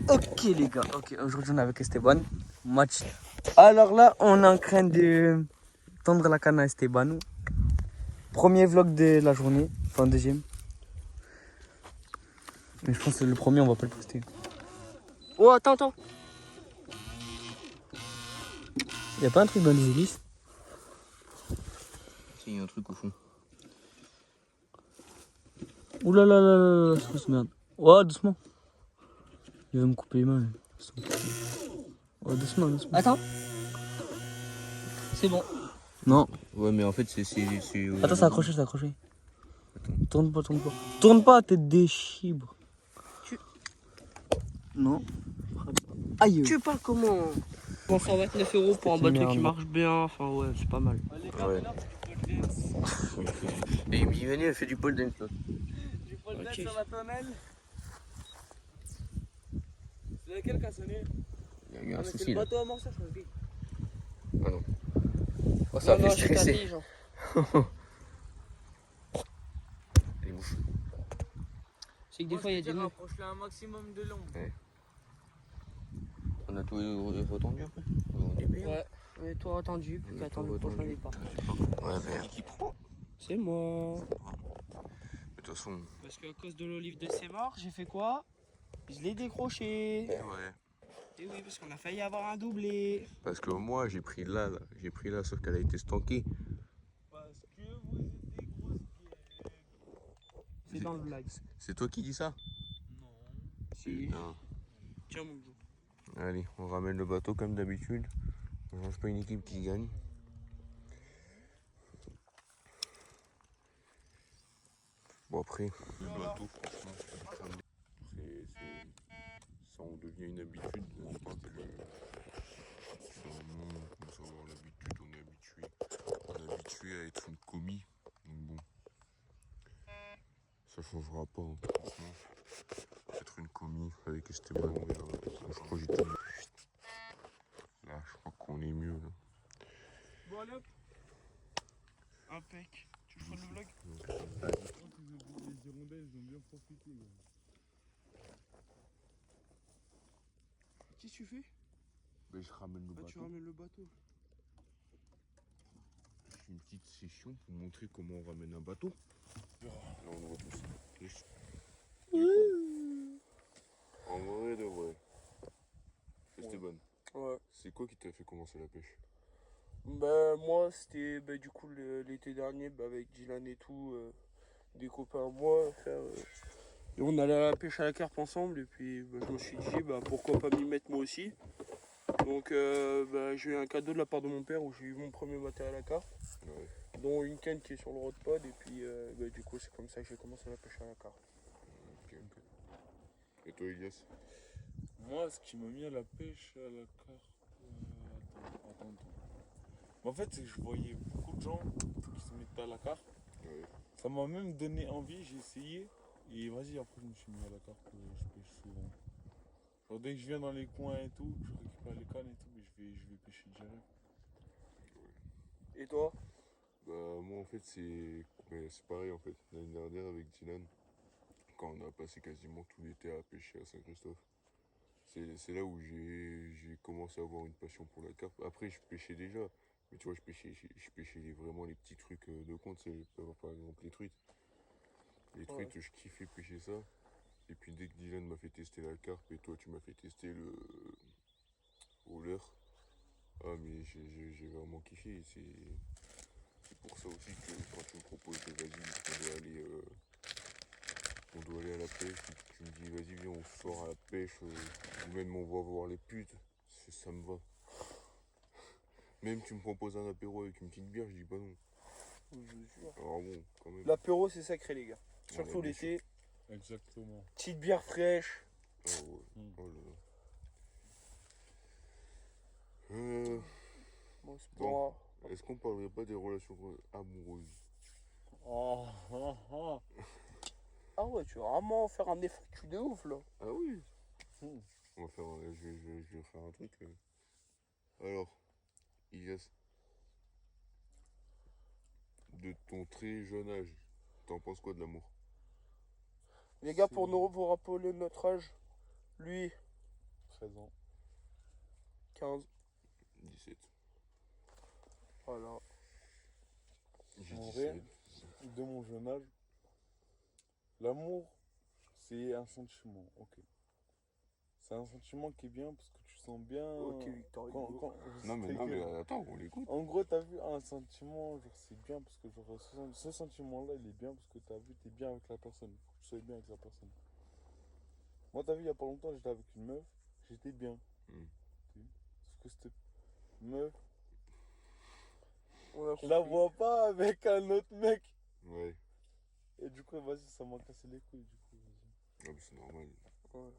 Ok les gars, ok, aujourd'hui on est avec Esteban, match. Alors là, on est en train de tendre la canne à Esteban. Premier vlog de la journée, enfin deuxième. Mais je pense que le premier on va pas le poster. Oh attends. Y'a pas un truc dans les hélices? Si, il y a un truc au fond. Ouh là, sauce merde. Oh, doucement. Il va me couper les mains. Oh, doucement. Attends. C'est bon. Non. Ouais, mais en fait, c'est. Attends, c'est accroché. Tourne pas. Tourne pas, t'es des chibres. Non. Aïe. Tu parles comment? Bon, 129 € pour un bateau merde. qui marche bien. Enfin, ouais, c'est pas mal. Ouais. Et Yvani, elle fait du pole dance là. Du pole dance Ok. sur la tonnelle. C'est laquelle qui a sonné? Il y a eu un C'est souci le là. bateau à morceau, je pense. Ah non. Oh, ça Non, fait j'ai stresser. capté, genre. Les mouches. C'est que des fois, il y a des nœuds. Rapproche-le un maximum de l'ombre. Ouais. On a tout retendu après. Ouais, mais toi attendu, plus qu'à attendre le prochain départ. Ouais, merde. Qui prend? C'est moi. De toute façon. Parce qu'à cause de l'olive de Sémar, j'ai fait quoi? Je l'ai décroché. Ouais. Et oui, parce qu'on a failli avoir un doublé. Parce que moi, j'ai pris là, sauf qu'elle a été stankée. Parce que vous êtes des grosses gueules. C'est dans le blague. C'est toi qui dis ça? Non. Si. Putain. Tiens mon Joe. Allez, on ramène le bateau comme d'habitude. On lance pas une équipe qui gagne. Bon après, le bateau franchement, ça on devient une habitude. Je crois que c'est un moment où on commence à avoir l'habitude, on est habitué à être une commis. Donc bon, ça changera pas. Hein. Franchement, être une commis avec Esteban, je crois que j'ai tout. Là, je crois qu'on est mieux. Là. Bon, allez hop. Impec. Tu feras le vlog? Les hirondelles, ils ont bien profité. Qu'est-ce que tu fais? Ben, je ramène le Ah, tu bateau. ramènes le bateau. Je fais une petite session pour montrer comment on ramène un bateau. Là, on voit tout ça. En vrai de vrai. Esteban, Ouais. c'est quoi qui t'a fait commencer la pêche? Bah moi c'était du coup l'été dernier avec Dylan et tout, des copains à moi et on allait à la pêche à la carpe ensemble et puis je me suis dit pourquoi pas m'y mettre moi aussi. Donc j'ai eu un cadeau de la part de mon père où j'ai eu mon premier matériel à la carpe, Ouais. dont une canne qui est sur le rod pod et puis du coup c'est comme ça que j'ai commencé la pêche à la carpe. Ok. Et toi, Elias? Moi, ce qui m'a mis à la pêche, à la carpe. Attends. En fait, c'est que je voyais beaucoup de gens qui se mettaient à la carpe. Ouais. Ça m'a même donné envie, j'ai essayé. Et vas-y, après, je me suis mis à la carpe, je pêche souvent. Genre, dès que je viens dans les coins et tout, je récupère les cannes et tout, mais je vais pêcher direct. Et toi? Bah, moi, en fait, c'est pareil, en fait. L'année dernière, avec Dylan, quand on a passé quasiment tout l'été à pêcher à Saint-Christophe, c'est là où j'ai commencé à avoir une passion pour la carpe. Après, je pêchais déjà, mais tu vois, je pêchais vraiment les petits trucs de compte, c'est par exemple les truites. Les truites, je kiffais pêcher ça. Et puis dès que Dylan m'a fait tester la carpe et toi tu m'as fait tester le hauleur, ah mais j'ai vraiment kiffé. C'est pour ça aussi que quand tu me proposes de vas-y, on doit aller à la pêche, tu me dis vas-y viens on sort à la pêche, ou même on va voir les putes, ça me va. Même tu me proposes un apéro avec une petite bière, je dis pas non. Je vous jure. Alors bon, quand même. L'apéro c'est sacré les gars, surtout Ouais, bien l'été, Exactement. petite bière fraîche. Ah ouais. Oh là là. Bon, c'est Bon. pas... Est-ce qu'on parlerait pas des relations amoureuses? Oh. Ah ouais, tu vas vraiment faire un effort de ouf là. Ah oui. On va faire je vais faire un truc. Alors, Ilias, de ton très jeune âge, t'en penses quoi de l'amour? Les gars, pour nous vous rappeler notre âge, lui, 13 ans. 15. 17. Voilà. J'ai En vrai, 17. de mon jeune âge, l'amour, c'est un sentiment, ok. C'est un sentiment qui est bien parce que tu sens bien. Ok, Victor Hugo. Non mais attends, on l'écoute. En gros, t'as vu un sentiment, genre c'est bien parce que genre ce sentiment-là, il est bien parce que t'as vu, t'es bien avec la personne. Faut que tu sois bien avec la personne. Moi, t'as vu, il y a pas longtemps, j'étais avec une meuf, j'étais bien. Hmm. Sauf que cette meuf, On a je la compris. vois pas avec un autre mec. Ouais. Et du coup, vas-y, ça m'a cassé les couilles, du coup, vas-y. Ah, mais c'est normal. Ouais.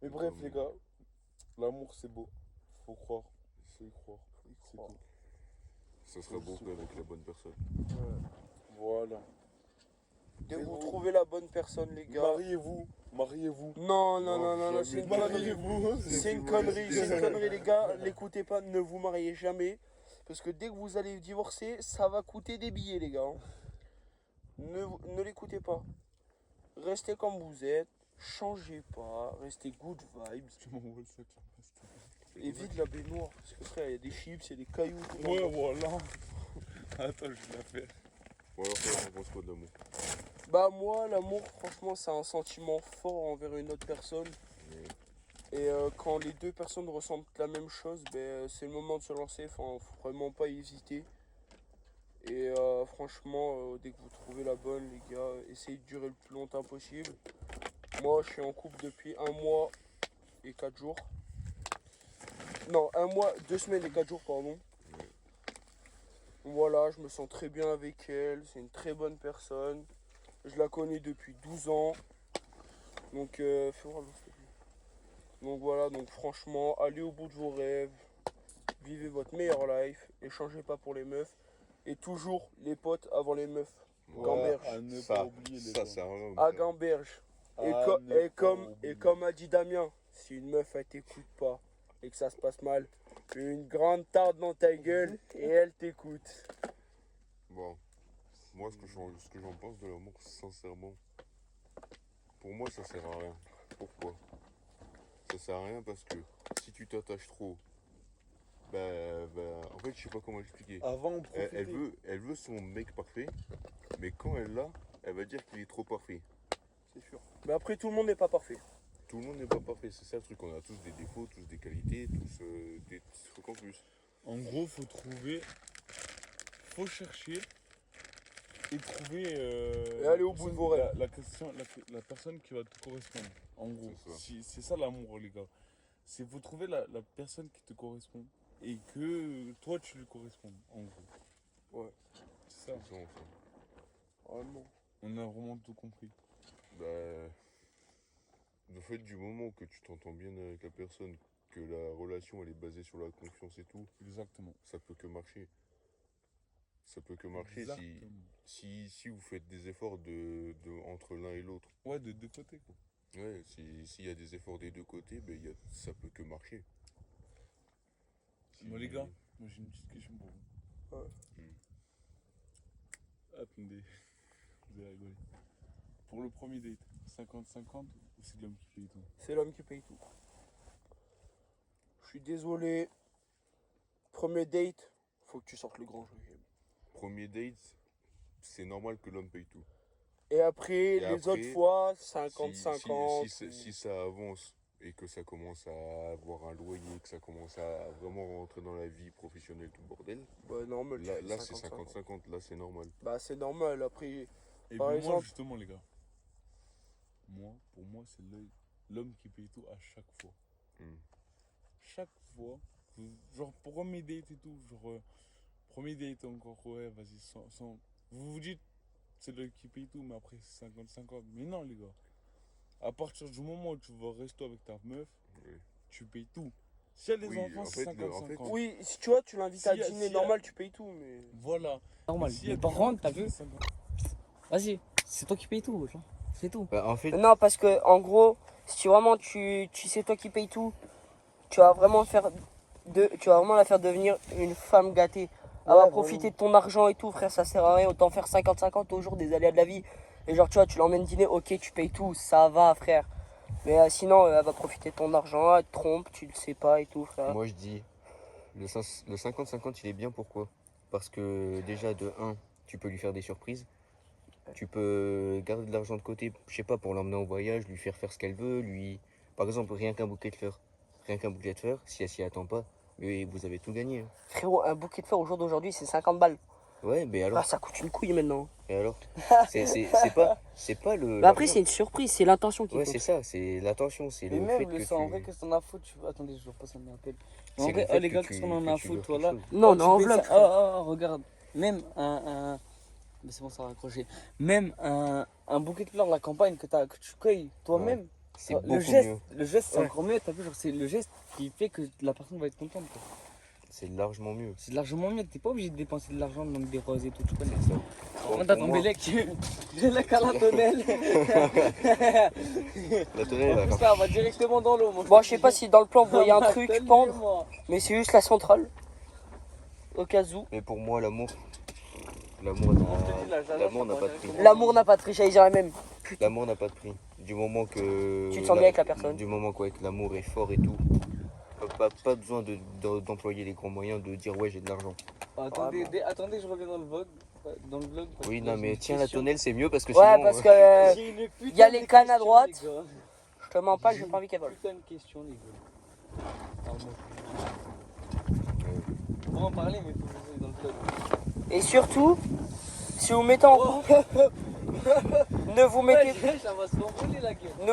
Mais bref, les gars, l'amour c'est beau. Faut croire, faut y croire. Faut y C'est croire. tout. Ça sera beau qu'avec la bonne personne. Ouais. Voilà. Dès que C'est vous bon. trouvez la bonne personne, les gars. Mariez-vous, mariez-vous. Non, Non, c'est une jamais. connerie. Mariez-vous. C'est une connerie, les gars. L'écoutez pas, ne vous mariez jamais. Parce que dès que vous allez divorcer, ça va coûter des billets, les gars. Ne l'écoutez pas. Restez comme vous êtes. Changez pas. Restez good vibes. Tu m'envoies le sac là. Et vide la baignoire. Parce que frère, il y a des chips, il y a des cailloux. tout Ouais, dans- voilà. Attends, je vais la faire. Bon alors frère, on pense quoi de l'amour? Bah moi, l'amour, franchement, c'est un sentiment fort envers une autre personne. Et quand les deux personnes ressentent la même chose, ben, c'est le moment de se lancer. Enfin, faut vraiment pas hésiter. Et franchement, dès que vous trouvez la bonne, les gars, essayez de durer le plus longtemps possible. Moi, je suis en couple depuis 1 mois et 4 jours. Non, 1 mois, 2 semaines et 4 jours, pardon. Voilà, je me sens très bien avec elle. C'est une très bonne personne. Je la connais depuis 12 ans. Donc, fais voir l'autre, s'il te plaît. Donc voilà, donc franchement, allez au bout de vos rêves. Vivez votre meilleure life. Échangez pas pour les meufs. Et toujours les potes avant les meufs. Gamberge. À ne Ça, pas oublier les ça gars. sert à rien. À Gamberge. Et, À co- ne et pas comme, oublier. et comme a dit Damien, si une meuf elle t'écoute pas et que ça se passe mal, une grande tarde dans ta gueule et elle t'écoute. Bon, moi ce que j'en pense de l'amour, sincèrement, pour moi ça sert à rien. Pourquoi? Ça sert à rien parce que si tu t'attaches trop, bah, en fait je sais pas comment expliquer. Avant, on Elle, profitait. elle veut son mec parfait, mais quand elle l'a, elle va dire qu'il est trop parfait. C'est sûr. Mais après, tout le monde n'est pas parfait. Tout le monde n'est pas parfait, c'est ça le truc. On a tous des défauts, tous des qualités, tous des trucs en plus. En gros, faut trouver, faut chercher et trouver. Et aller au bout de vos rêves. La personne qui va te correspondre. En gros, C'est ça. c'est ça l'amour, les gars. C'est faut trouver la personne qui te correspond et que toi tu lui correspondes. En gros. Ouais. C'est ça. C'est ça, enfin. Vraiment. On a vraiment tout compris. Bah, le fait du moment que tu t'entends bien avec la personne, que la relation elle est basée sur la confiance et tout, Exactement. ça peut que marcher. Ça peut que marcher Exactement. si vous faites des efforts entre l'un et l'autre. Ouais, de deux côtés quoi. Ouais, s'il y a des efforts des deux côtés, ben ça peut que marcher. Bon les gars, moi j'ai une petite question pour vous. Ouais. Attendez, vous allez rigoler. Pour le premier date, 50-50 ou c'est l'homme qui paye tout? C'est l'homme qui paye tout. Je suis désolé. Premier date, faut que tu sortes le grand jeu. Premier date, c'est normal que l'homme paye tout. Et après, Et les après, autres fois, Si, 50-50. si ça avance et que ça commence à avoir un loyer, que ça commence à vraiment rentrer dans la vie professionnelle, tout le bordel, Ouais, normal. tu fais là c'est 50-50. 50-50, là c'est normal. Bah, c'est normal. Après, Et Par moi exemple- justement les gars, pour moi c'est l'homme qui paye tout à chaque fois. Hmm. Chaque fois, genre premier date et tout, genre premier date encore, ouais vas-y, vous vous dites c'est l'homme qui paye tout, mais après c'est 50-50. Mais non les gars, à partir du moment où tu vas au resto avec ta meuf, Oui. tu payes tout. S'il y a des Oui, enfants, en c'est fait, 50-50. oui, si tu vois, tu l'invites à S'il y a- dîner s'il y a- normal, tu payes tout. Mais Voilà. Normal. S'il y a Mais des par contre, enfants, t'as vu, c'est 50. vas-y, c'est toi qui payes tout, genre. C'est tout. Bah, en fait, Non, parce que en gros, si vraiment tu sais toi qui paye tout, tu vas vraiment tu vas vraiment la faire devenir une femme gâtée. Elle va Ouais, profiter de ton argent et tout, frère, ça sert à rien. Autant faire 50-50 au jour des aléas de la vie. Et genre, tu vois, tu l'emmènes dîner, ok, tu payes tout, ça va, frère. Mais sinon, elle va profiter de ton argent, elle te trompe, tu le sais pas et tout, frère. Moi je dis, le 50-50 il est bien, pourquoi? Parce que déjà de 1, tu peux lui faire des surprises. Tu peux garder de l'argent de côté, je sais pas, pour l'emmener en voyage, lui faire faire ce qu'elle veut, lui... Par exemple, rien qu'un bouquet de fleurs. Rien qu'un bouquet de fleurs, si elle s'y attend pas, mais vous avez tout gagné. Hein. Frérot, un bouquet de fleurs au jour d'aujourd'hui, c'est 50 balles. Ouais, mais alors... Ah, ça coûte une couille maintenant. Et alors? C'est pas le... Mais après, l'argent. c'est une surprise, c'est l'intention qui Ouais, compte. c'est ça, c'est l'attention, c'est Et le même fait le que sang, en tu... vrai, qu'est-ce qu'on a à foutre Attendez, je vois pas ça m'appelle. c'est En le vrai, fait les que gars, tu- qu'est-ce qu'on en que a à tu foutre, veux voilà. quelque chose. Non, Oh, non, en tu fais vlog. ça- regarde. Même un... Mais c'est bon, ça va raccrocher. Même un bouquet de fleurs, la campagne que tu cueilles toi-même. C'est le beaucoup geste, mieux. le geste c'est Ouais. encore mieux, t'as vu, genre c'est le geste qui fait que la personne va être contente. Quoi. C'est largement mieux. C'est largement mieux, t'es pas obligé de dépenser de l'argent dans des roses et tout, tu connais. Ça. Quand t'as ton bélec, bélec à la tonnelle. La tonnelle, En plus là, on va directement dans l'eau. mon Bon, frère. je sais pas si dans le plan, vous voyez un Ah, truc tellement, pendre, moi. mais c'est juste la centrale. Au cas où. mais pour moi, l'amour Je te dis, là, j'adore, l'amour n'a ça pas va de prix. directement L'amour n'a pas de prix, j'allais dire la même. L'amour n'a pas de prix. Du moment que... Tu te sens bien avec la personne. Du moment que l'amour est fort et tout. Pas besoin d'employer les grands moyens de dire ouais j'ai de l'argent. Attendez, je reviens dans le vlog. Dans le vlog parce Oui que non j'ai mais une tiens la question. tonnelle c'est mieux parce que Ouais, sinon... parce euh, que J'ai une putain y a les de cannes à question, droite. les gars. je te mens pas, j'ai pas envie qu'elle vole. Putain de question, les gars. On va en parler, mais faut que je sois dans le vlog. Et surtout, si vous mettez en couple, ne vous mettez. Ouais, ça va se s'envoler la gueule. Ne...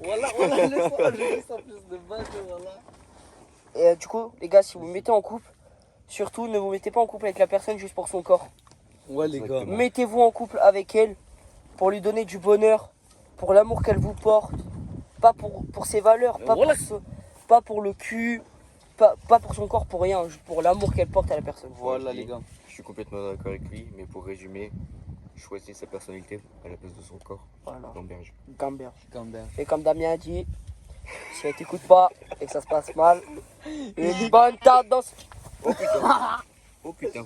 Voilà, laisse-moi, je dis ça plus de base, voilà. Et du coup, les gars, si vous mettez en couple, surtout ne vous mettez pas en couple avec la personne juste pour son corps. Ouais, les gars. Exactement. Mettez-vous en couple avec elle pour lui donner du bonheur, pour l'amour qu'elle vous porte, pas pour ses valeurs, pas, Voilà. pas pour le cul, pas pour son corps, pour rien, juste pour l'amour qu'elle porte à la personne. Voilà, les gars. Je suis complètement d'accord avec lui, mais pour résumer, choisir sa personnalité à la place de son corps. Voilà, Gamberge. Gambert. Gambert. Et comme Damien a dit, si elle t'écoute pas et que ça se passe mal, une bonne tendance. Oh putain. Oh putain.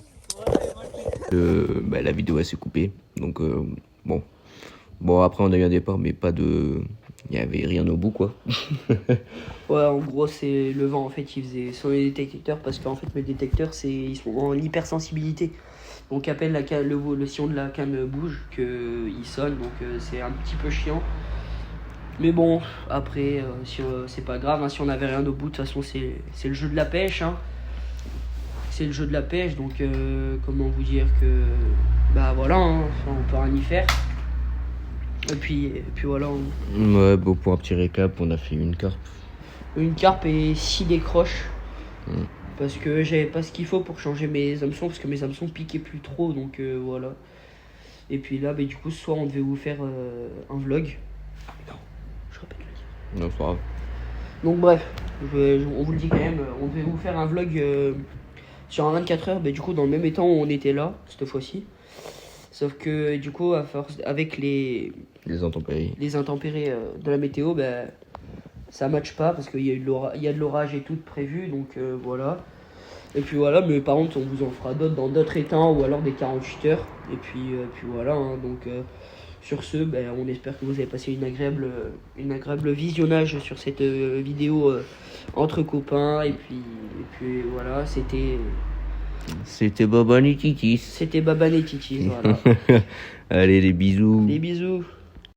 La vidéo elle s'est coupée. Donc bon. Bon après on a eu un départ mais pas de... Il n'y avait rien au bout quoi. Ouais, en gros, c'est le vent en fait, il faisait sur les détecteurs parce qu'en fait, mes détecteurs, ils sont en hypersensibilité. Donc, à peine le sillon de la canne bouge, qu'il sonne, donc c'est un petit peu chiant. Mais bon, après, c'est pas grave, hein, si on n'avait rien au bout, de toute façon, c'est le jeu de la pêche. Hein. C'est le jeu de la pêche, donc comment vous dire que. Bah voilà, hein, on peut rien y faire. Et puis voilà. Ouais bon pour un petit récap on a fait une carpe. Une carpe et 6 décroches. Mm. Parce que j'avais pas ce qu'il faut pour changer mes hameçons, parce que mes hameçons piquaient plus trop, donc voilà. Et puis là, du coup, ce soir, on devait vous faire un vlog. Non, je répète le dire. Non c'est pas grave. Donc bref, on vous le dit quand même, on devait vous faire un vlog sur un 24 heures, du coup, dans le même état où on était là, cette fois-ci. Sauf que du coup, à force, avec les intempéries de la météo, ça matche pas parce qu'il y a de l'orage et tout de prévu, donc voilà. Et puis voilà, mais par contre on vous en fera d'autres dans d'autres étangs ou alors des 48 heures. Et puis voilà, hein, donc sur ce, on espère que vous avez passé une agréable visionnage sur cette vidéo entre copains. Et puis voilà, C'était Baban et Titis. c'était Baban et Titi, voilà. Allez les bisous. Des bisous.